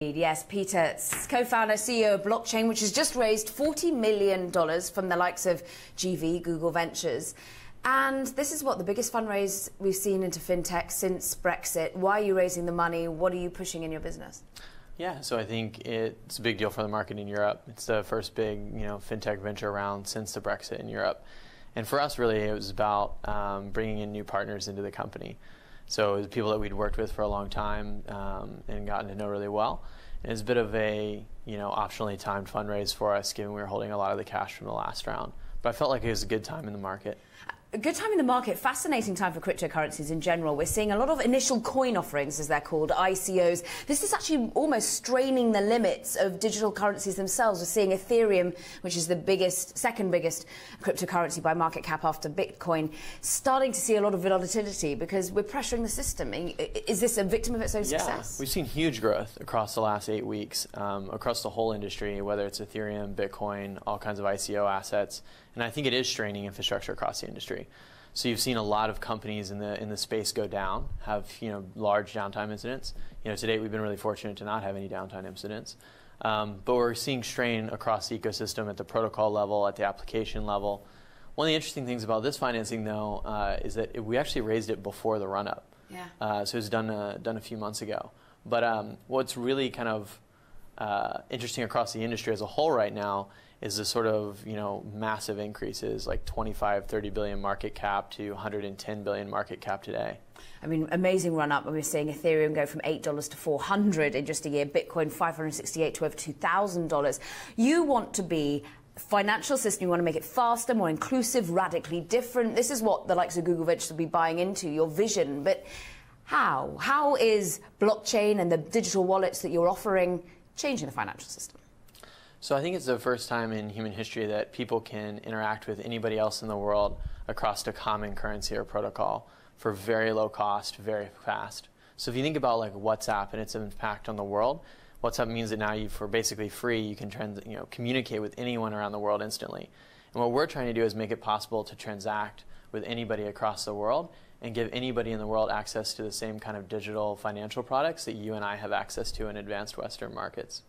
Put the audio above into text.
Yes, Peter, co-founder, CEO of Blockchain, which has just raised $40 million from the likes of GV, Google Ventures. And this is what, the biggest fundraise we've seen into fintech since Brexit. Why are you raising the money? What are you pushing in your business? Yeah, so I think it's a big deal for the market in Europe. It's the first big, fintech venture round since the Brexit in Europe. And for us, really, it was about bringing in new partners into the company. So it was people that we'd worked with for a long time and gotten to know really well. And it's a bit of a optionally timed fundraise for us, given we were holding a lot of the cash from the last round. But I felt like it was a good time in the market. A good time in the market, fascinating time for cryptocurrencies in general. We're seeing a lot of initial coin offerings, as they're called, ICOs. This is actually almost straining the limits of digital currencies themselves. We're seeing Ethereum, which is the second biggest cryptocurrency by market cap after Bitcoin, starting to see a lot of volatility because we're pressuring the system. Is this a victim of its own success? Yeah, we've seen huge growth across the last 8 weeks, across the whole industry, whether it's Ethereum, Bitcoin, all kinds of ICO assets. And I think it is straining infrastructure across the industry. So you've seen a lot of companies in the space go down, have large downtime incidents. To date we've been really fortunate to not have any downtime incidents. But we're seeing strain across the ecosystem at the protocol level, at the application level. One of the interesting things about this financing, though, is that we actually raised it before the run-up. Yeah. So it was done a few months ago. But what's really kind of interesting across the industry as a whole right now is the sort of massive increases, like 25, 30 billion market cap to 110 billion market cap today. I mean, amazing run up. We're seeing Ethereum go from $8 to $400 in just a year. Bitcoin $568 to over $2,000. You want to be a financial system. You want to make it faster, more inclusive, radically different. This is what the likes of Google Ventures will be buying into. Your vision, but how? How is blockchain and the digital wallets that you're offering changing the financial system? So I think it's the first time in human history that people can interact with anybody else in the world across a common currency or protocol for very low cost, very fast. So if you think about like WhatsApp and its impact on the world, WhatsApp means that now for basically free you can communicate with anyone around the world instantly. And what we're trying to do is make it possible to transact with anybody across the world and give anybody in the world access to the same kind of digital financial products that you and I have access to in advanced Western markets.